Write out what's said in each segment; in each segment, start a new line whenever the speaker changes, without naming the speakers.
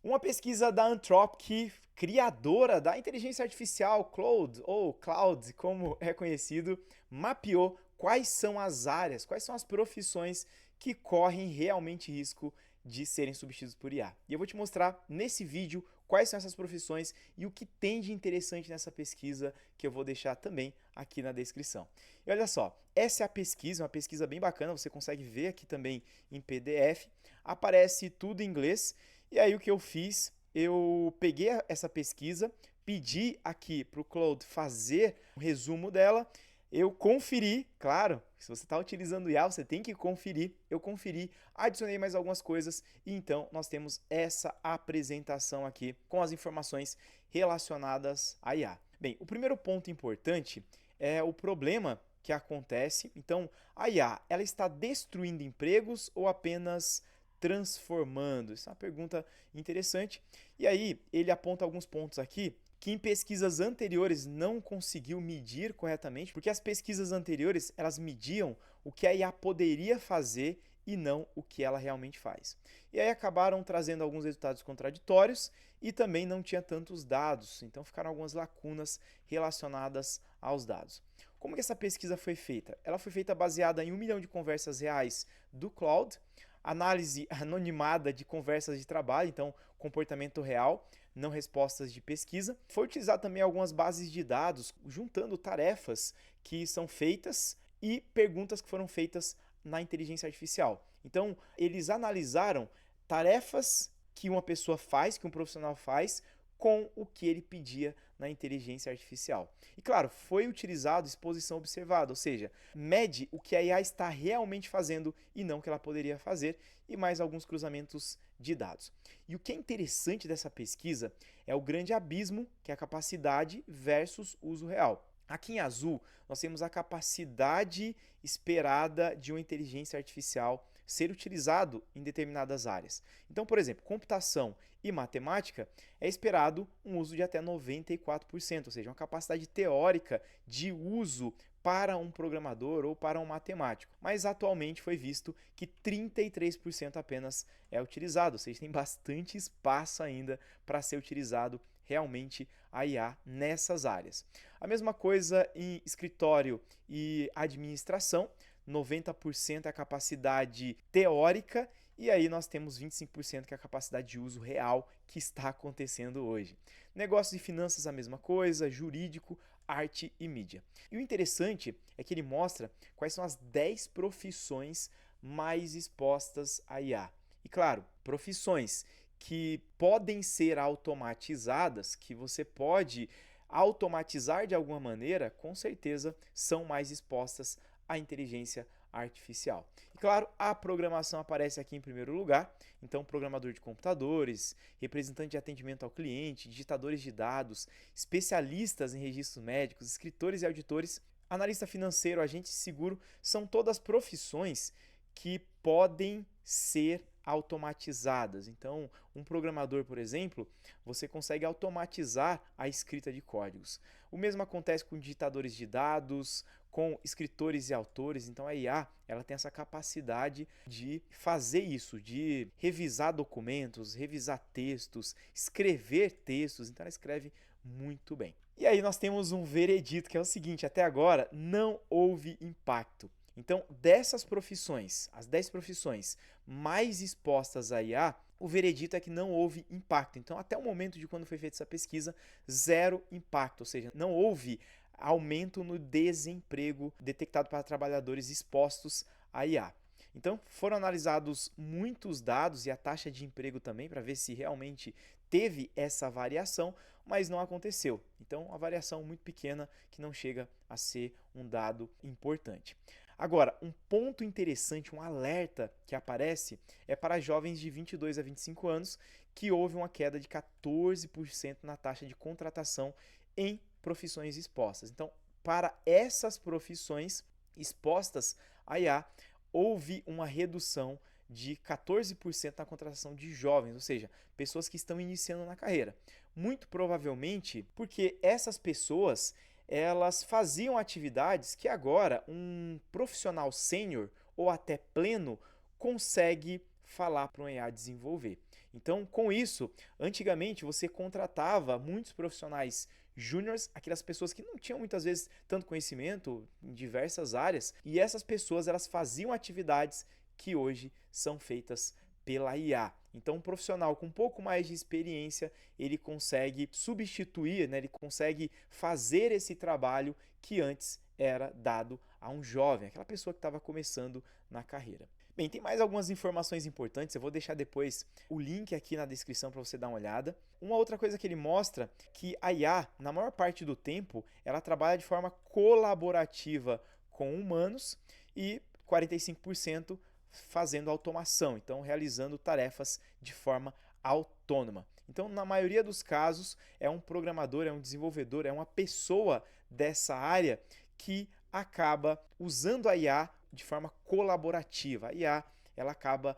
Uma pesquisa da Anthropic, criadora da inteligência artificial Claude, ou Cloud, como é conhecido, mapeou quais são as áreas, quais são as profissões que correm realmente risco de serem substituídos por IA. E eu vou te mostrar nesse vídeo quais são essas profissões e o que tem de interessante nessa pesquisa, que eu vou deixar também aqui na descrição. E olha só, essa é a pesquisa, uma pesquisa bem bacana, você consegue ver aqui também em PDF, aparece tudo em inglês. E aí o que eu fiz? Eu peguei essa pesquisa, pedi aqui para o Claude fazer um resumo dela, eu conferi, claro, se você está utilizando o IA, você tem que conferir. Eu conferi, adicionei mais algumas coisas e então nós temos essa apresentação aqui com as informações relacionadas à IA. Bem, o primeiro ponto importante é o problema que acontece. Então, a IA, ela está destruindo empregos ou apenas transformando? Isso é uma pergunta interessante. E aí, ele aponta alguns pontos aqui que em pesquisas anteriores não conseguiu medir corretamente, porque as pesquisas anteriores, elas mediam o que a IA poderia fazer e não o que ela realmente faz. E aí acabaram trazendo alguns resultados contraditórios e também não tinha tantos dados, então ficaram algumas lacunas relacionadas aos dados. Como que essa pesquisa foi feita? Ela foi feita baseada em 1 milhão de conversas reais do Claude, análise anonimada de conversas de trabalho, então comportamento real, não respostas de pesquisa. Foi utilizar também algumas bases de dados, juntando tarefas que são feitas e perguntas que foram feitas na inteligência artificial. Então, eles analisaram tarefas que uma pessoa faz, que um profissional faz, com o que ele pedia na inteligência artificial. E claro, foi utilizado exposição observada, ou seja, mede o que a IA está realmente fazendo e não o que ela poderia fazer, e mais alguns cruzamentos de dados. E o que é interessante dessa pesquisa é o grande abismo, que é a capacidade versus uso real. Aqui em azul, nós temos a capacidade esperada de uma inteligência artificial ser utilizado em determinadas áreas. Então, por exemplo, computação e matemática é esperado um uso de até 94%, ou seja, uma capacidade teórica de uso para um programador ou para um matemático. Mas atualmente foi visto que 33% apenas é utilizado, ou seja, tem bastante espaço ainda para ser utilizado realmente a IA nessas áreas. A mesma coisa em escritório e administração, 90% é a capacidade teórica e aí nós temos 25% que é a capacidade de uso real que está acontecendo hoje. Negócios e finanças a mesma coisa, jurídico, arte e mídia. E o interessante é que ele mostra quais são as 10 profissões mais expostas à IA. E claro, profissões que podem ser automatizadas, que você pode automatizar de alguma maneira, com certeza são mais expostas à inteligência artificial. E claro, a programação aparece aqui em primeiro lugar, então programador de computadores, representante de atendimento ao cliente, digitadores de dados, especialistas em registros médicos, escritores e auditores, analista financeiro, agente de seguro, são todas profissões que podem ser automatizadas. Então, um programador, por exemplo, você consegue automatizar a escrita de códigos. O mesmo acontece com digitadores de dados, com escritores e autores. Então, a IA, ela tem essa capacidade de fazer isso, de revisar documentos, revisar textos, escrever textos. Então, ela escreve muito bem. E aí nós temos um veredito que é o seguinte: até agora não houve impacto. Então, dessas profissões, as 10 profissões mais expostas à IA, o veredito é que não houve impacto. Então, até o momento de quando foi feita essa pesquisa, zero impacto, ou seja, não houve aumento no desemprego detectado para trabalhadores expostos à IA. Então, foram analisados muitos dados e a taxa de emprego também para ver se realmente teve essa variação, mas não aconteceu. Então, uma variação muito pequena que não chega a ser um dado importante. Agora, um ponto interessante, um alerta que aparece é para jovens de 22 a 25 anos, que houve uma queda de 14% na taxa de contratação em profissões expostas. Então, para essas profissões expostas à IA, houve uma redução de 14% na contratação de jovens, ou seja, pessoas que estão iniciando na carreira. Muito provavelmente porque essas pessoas elas faziam atividades que agora um profissional sênior ou até pleno consegue falar para um IA desenvolver. Então, com isso, antigamente você contratava muitos profissionais júniors, aquelas pessoas que não tinham muitas vezes tanto conhecimento em diversas áreas, e essas pessoas elas faziam atividades que hoje são feitas pela IA. Então, um profissional com um pouco mais de experiência, ele consegue substituir, né? Ele consegue fazer esse trabalho que antes era dado a um jovem, aquela pessoa que estava começando na carreira. Bem, tem mais algumas informações importantes, eu vou deixar depois o link aqui na descrição para você dar uma olhada. Uma outra coisa que ele mostra que a IA, na maior parte do tempo, ela trabalha de forma colaborativa com humanos e 45% fazendo automação, então realizando tarefas de forma autônoma. Então, na maioria dos casos, é um programador, é um desenvolvedor, é uma pessoa dessa área que acaba usando a IA de forma colaborativa. A IA ela acaba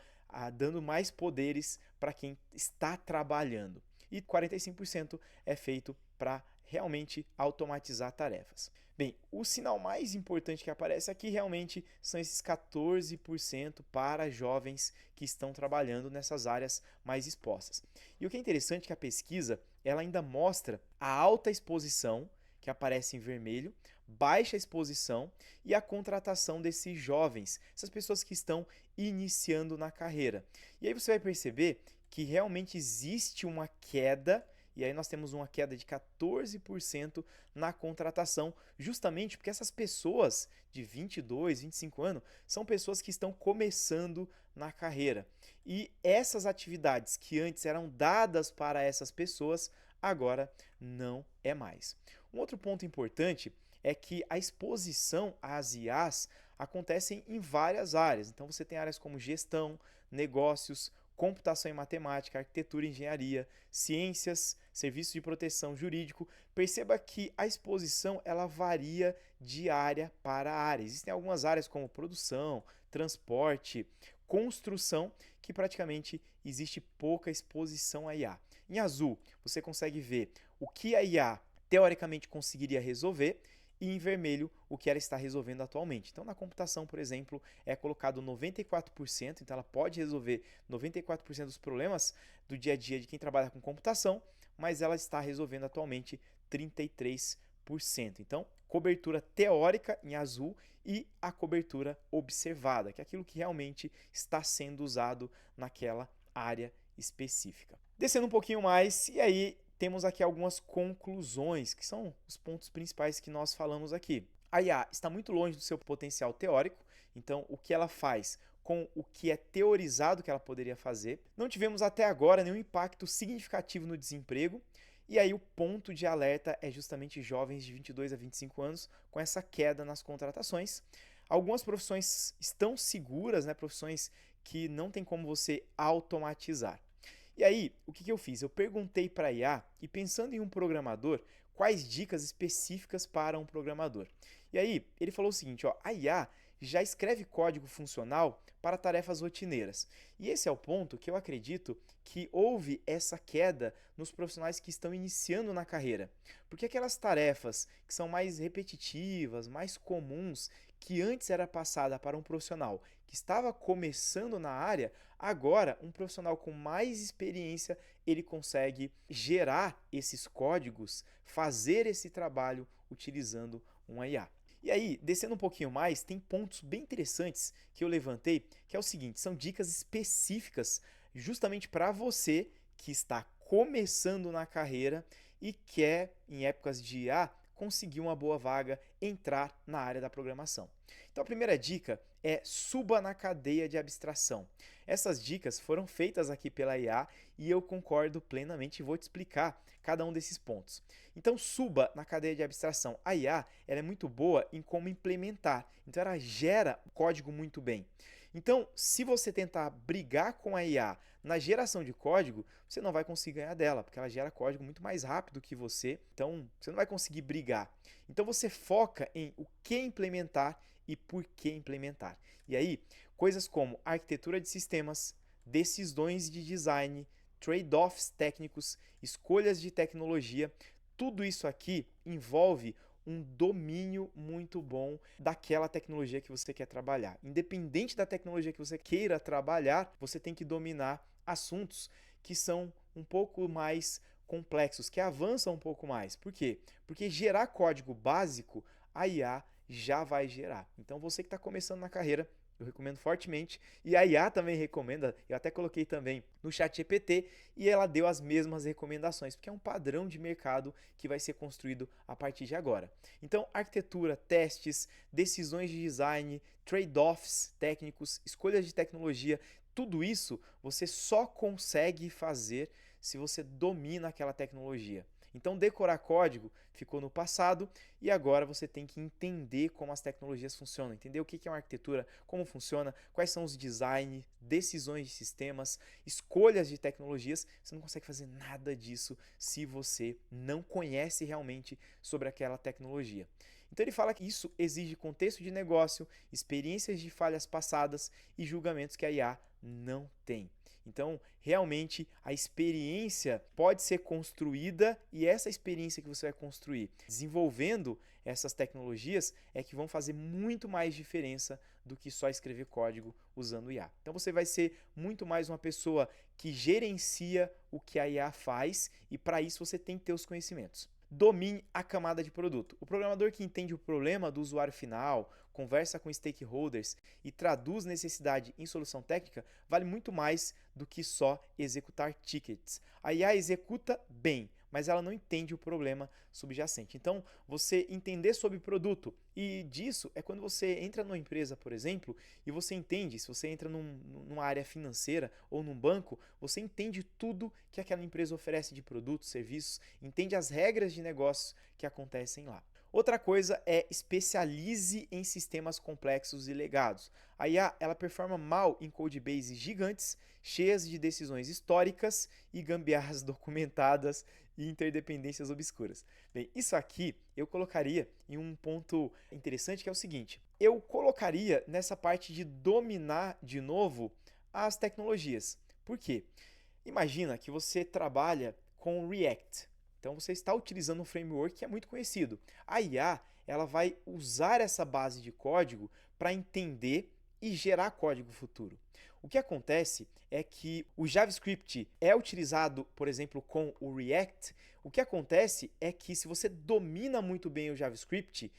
dando mais poderes para quem está trabalhando. E 45% é feito para realmente automatizar tarefas. Bem, o sinal mais importante que aparece aqui realmente são esses 14% para jovens que estão trabalhando nessas áreas mais expostas. E o que é interessante é que a pesquisa ela ainda mostra a alta exposição, que aparece em vermelho, baixa exposição e a contratação desses jovens, essas pessoas que estão iniciando na carreira. E aí você vai perceber que realmente existe uma queda, e aí nós temos uma queda de 14% na contratação, justamente porque essas pessoas de 22, 25 anos são pessoas que estão começando na carreira. E essas atividades que antes eram dadas para essas pessoas, agora não é mais. Um outro ponto importante é que a exposição às IAs acontecem em várias áreas. Então você tem áreas como gestão, negócios, computação e matemática, arquitetura e engenharia, ciências, serviços de proteção, jurídico. Perceba que a exposição ela varia de área para área. Existem algumas áreas como produção, transporte, construção, que praticamente existe pouca exposição à IA. Em azul, você consegue ver o que a IA teoricamente conseguiria resolver, e em vermelho o que ela está resolvendo atualmente. Então, na computação, por exemplo, é colocado 94%, então ela pode resolver 94% dos problemas do dia a dia de quem trabalha com computação, mas ela está resolvendo atualmente 33%. Então, cobertura teórica em azul e a cobertura observada, que é aquilo que realmente está sendo usado naquela área específica. Descendo um pouquinho mais, e aí temos aqui algumas conclusões, que são os pontos principais que nós falamos aqui. A IA está muito longe do seu potencial teórico, então o que ela faz com o que é teorizado que ela poderia fazer. Não tivemos até agora nenhum impacto significativo no desemprego, e aí o ponto de alerta é justamente jovens de 22 a 25 anos com essa queda nas contratações. Algumas profissões estão seguras, né? Profissões que não tem como você automatizar. E aí, o que eu fiz? Eu perguntei para a IA e pensando em um programador, quais dicas específicas para um programador? E aí, ele falou o seguinte, ó, a IA já escreve código funcional para tarefas rotineiras. E esse é o ponto que eu acredito que houve essa queda nos profissionais que estão iniciando na carreira. Porque aquelas tarefas que são mais repetitivas, mais comuns, que antes era passada para um profissional que estava começando na área, agora um profissional com mais experiência, ele consegue gerar esses códigos, fazer esse trabalho utilizando uma IA. E aí, descendo um pouquinho mais, tem pontos bem interessantes que eu levantei, que é o seguinte, são dicas específicas justamente para você que está começando na carreira e quer, em épocas de IA, conseguir uma boa vaga, entrar na área da programação. Então a primeira dica é suba na cadeia de abstração. Essas dicas foram feitas aqui pela IA e eu concordo plenamente e vou te explicar cada um desses pontos. Então suba na cadeia de abstração. A IA ela é muito boa em como implementar, então ela gera código muito bem. Então, se você tentar brigar com a IA na geração de código, você não vai conseguir ganhar dela, porque ela gera código muito mais rápido que você, então você não vai conseguir brigar. Então você foca em o que implementar e por que implementar. E aí, coisas como arquitetura de sistemas, decisões de design, trade-offs técnicos, escolhas de tecnologia, tudo isso aqui envolve um domínio muito bom daquela tecnologia que você quer trabalhar. Independente da tecnologia que você queira trabalhar, você tem que dominar assuntos que são um pouco mais complexos, que avançam um pouco mais. Por quê? Porque gerar código básico, a IA já vai gerar. Então você que está começando na carreira, eu recomendo fortemente, e a IA também recomenda, eu até coloquei também no ChatGPT e ela deu as mesmas recomendações, porque é um padrão de mercado que vai ser construído a partir de agora. Então, arquitetura, testes, decisões de design, trade-offs técnicos, escolhas de tecnologia, tudo isso você só consegue fazer se você domina aquela tecnologia. Então, decorar código ficou no passado e agora você tem que entender como as tecnologias funcionam, entender o que é uma arquitetura, como funciona, quais são os designs, decisões de sistemas, escolhas de tecnologias. Você não consegue fazer nada disso se você não conhece realmente sobre aquela tecnologia. Então ele fala que isso exige contexto de negócio, experiências de falhas passadas e julgamentos que a IA não tem. Então, realmente, a experiência pode ser construída e essa experiência que você vai construir desenvolvendo essas tecnologias é que vão fazer muito mais diferença do que só escrever código usando IA. Então, você vai ser muito mais uma pessoa que gerencia o que a IA faz e para isso você tem que ter os conhecimentos. Domine a camada de produto. O programador que entende o problema do usuário final, conversa com stakeholders e traduz necessidade em solução técnica vale muito mais do que só executar tickets. A IA executa bem, mas ela não entende o problema subjacente. Então, você entender sobre produto, e disso é quando você entra numa empresa, por exemplo, e você entende, se você entra numa área financeira ou num banco, você entende tudo que aquela empresa oferece de produtos, serviços, entende as regras de negócios que acontecem lá. Outra coisa é especialize em sistemas complexos e legados. A IA ela performa mal em codebases gigantes, cheias de decisões históricas e gambiarras documentadas e interdependências obscuras. Bem, isso aqui eu colocaria em um ponto interessante que é o seguinte: eu colocaria nessa parte de dominar de novo as tecnologias. Por quê? Imagina que você trabalha com React. Então você está utilizando um framework que é muito conhecido. A IA ela vai usar essa base de código para entender e gerar código futuro. O que acontece é que o JavaScript é utilizado, por exemplo, com o React. O que acontece é que se você domina muito bem o JavaScript,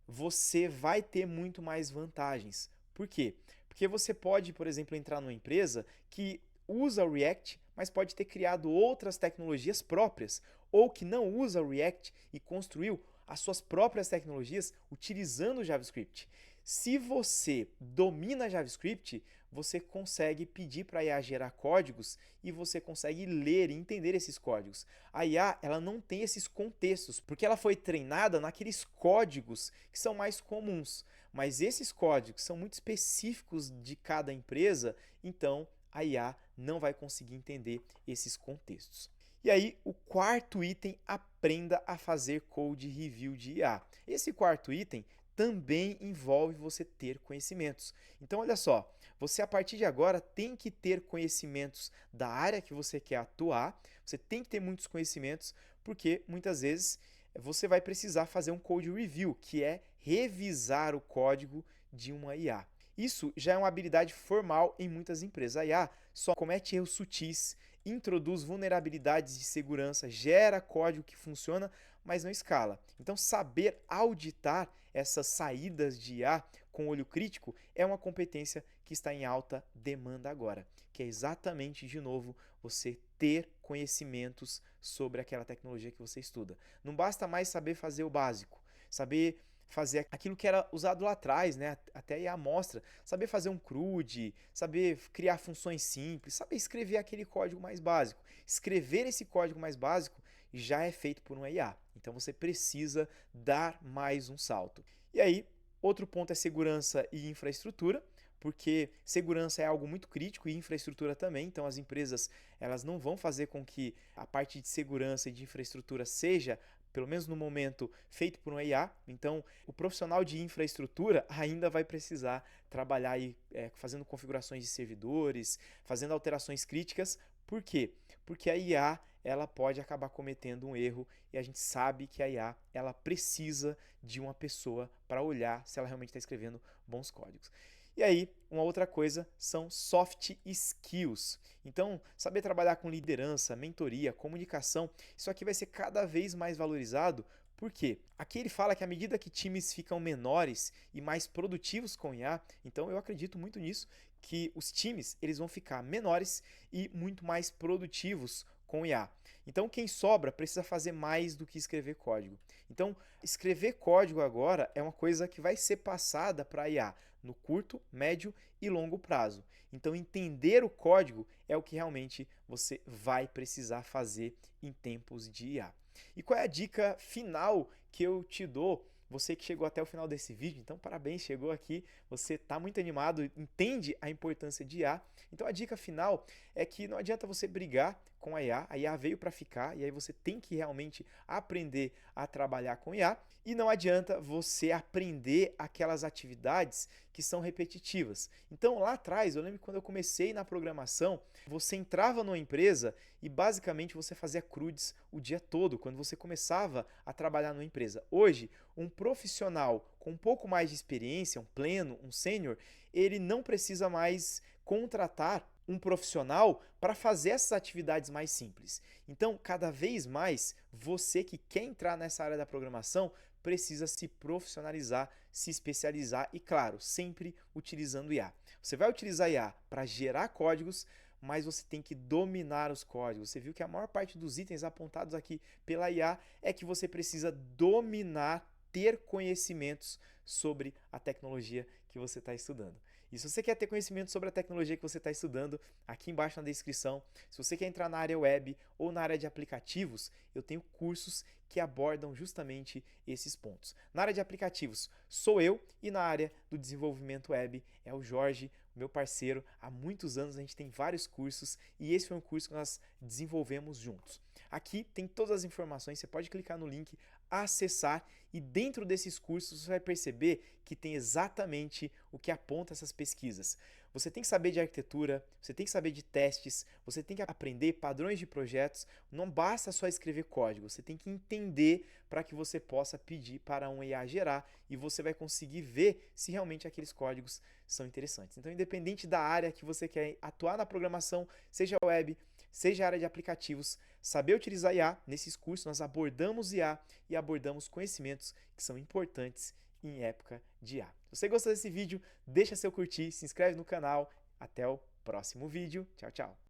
você vai ter muito mais vantagens. Por quê? Porque você pode, por exemplo, entrar numa empresa que usa o React, mas pode ter criado outras tecnologias próprias, ou que não usa o React e construiu as suas próprias tecnologias utilizando o JavaScript. Se você domina JavaScript, você consegue pedir para a IA gerar códigos e você consegue ler e entender esses códigos. A IA ela não tem esses contextos, porque ela foi treinada naqueles códigos que são mais comuns. Mas esses códigos são muito específicos de cada empresa, então a IA não vai conseguir entender esses contextos. E aí, o quarto item, aprenda a fazer code review de IA. Esse quarto item também envolve você ter conhecimentos. Então, olha só, você a partir de agora tem que ter conhecimentos da área que você quer atuar, você tem que ter muitos conhecimentos, porque muitas vezes você vai precisar fazer um code review, que é revisar o código de uma IA. Isso já é uma habilidade formal em muitas empresas. A IA só comete erros sutis, introduz vulnerabilidades de segurança, gera código que funciona, mas não escala. Então, saber auditar essas saídas de IA com olho crítico é uma competência que está em alta demanda agora, que é exatamente, de novo, você ter conhecimentos sobre aquela tecnologia que você estuda. Não basta mais saber fazer o básico, saber fazer aquilo que era usado lá atrás, né? Até a amostra, saber fazer um CRUD, saber criar funções simples, saber escrever aquele código mais básico. Escrever esse código mais básico já é feito por uma IA. Então você precisa dar mais um salto. E aí, outro ponto é segurança e infraestrutura, porque segurança é algo muito crítico e infraestrutura também. Então as empresas elas não vão fazer com que a parte de segurança e de infraestrutura seja, pelo menos no momento, feito por um IA. Então, o profissional de infraestrutura ainda vai precisar trabalhar aí, fazendo configurações de servidores, fazendo alterações críticas. Por quê? Porque a IA ela pode acabar cometendo um erro e a gente sabe que a IA ela precisa de uma pessoa para olhar se ela realmente está escrevendo bons códigos. E aí, uma outra coisa são soft skills. Então, saber trabalhar com liderança, mentoria, comunicação, isso aqui vai ser cada vez mais valorizado. Por quê? Aqui ele fala que à medida que times ficam menores e mais produtivos com IA, então eu acredito muito nisso, que os times eles vão ficar menores e muito mais produtivos com IA. Então quem sobra precisa fazer mais do que escrever código. Então escrever código agora é uma coisa que vai ser passada para a IA no curto, médio e longo prazo. Então entender o código é o que realmente você vai precisar fazer em tempos de IA. E qual é a dica final que eu te dou? Você que chegou até o final desse vídeo, então parabéns, chegou aqui, você está muito animado, entende a importância de IA. Então a dica final é que não adianta você brigar com a IA veio para ficar e aí você tem que realmente aprender a trabalhar com IA e não adianta você aprender aquelas atividades que são repetitivas. Então lá atrás, eu lembro que quando eu comecei na programação, você entrava numa empresa e basicamente você fazia CRUDs o dia todo, quando você começava a trabalhar numa empresa. Hoje, um profissional com um pouco mais de experiência, um pleno, um sênior, ele não precisa mais contratar um profissional para fazer essas atividades mais simples. Então, cada vez mais, você que quer entrar nessa área da programação precisa se profissionalizar, se especializar e, claro, sempre utilizando IA. Você vai utilizar IA para gerar códigos, mas você tem que dominar os códigos. Você viu que a maior parte dos itens apontados aqui pela IA é que você precisa dominar, ter conhecimentos sobre a tecnologia que você está estudando. E se você quer ter conhecimento sobre a tecnologia que você está estudando, aqui embaixo na descrição, se você quer entrar na área web ou na área de aplicativos, eu tenho cursos que abordam justamente esses pontos. Na área de aplicativos sou eu e na área do desenvolvimento web é o Jorge, meu parceiro. Há muitos anos a gente tem vários cursos e esse foi um curso que nós desenvolvemos juntos. Aqui tem todas as informações, você pode clicar no link, acessar e dentro desses cursos você vai perceber que tem exatamente o que aponta essas pesquisas. Você tem que saber de arquitetura, você tem que saber de testes, você tem que aprender padrões de projetos, não basta só escrever código, você tem que entender para que você possa pedir para um IA gerar e você vai conseguir ver se realmente aqueles códigos são interessantes. Então, independente da área que você quer atuar na programação, seja web, seja a área de aplicativos, saber utilizar IA, nesses cursos nós abordamos IA e abordamos conhecimentos que são importantes em época de IA. Se você gostou desse vídeo, deixa seu curtir, se inscreve no canal. Até o próximo vídeo. Tchau, tchau.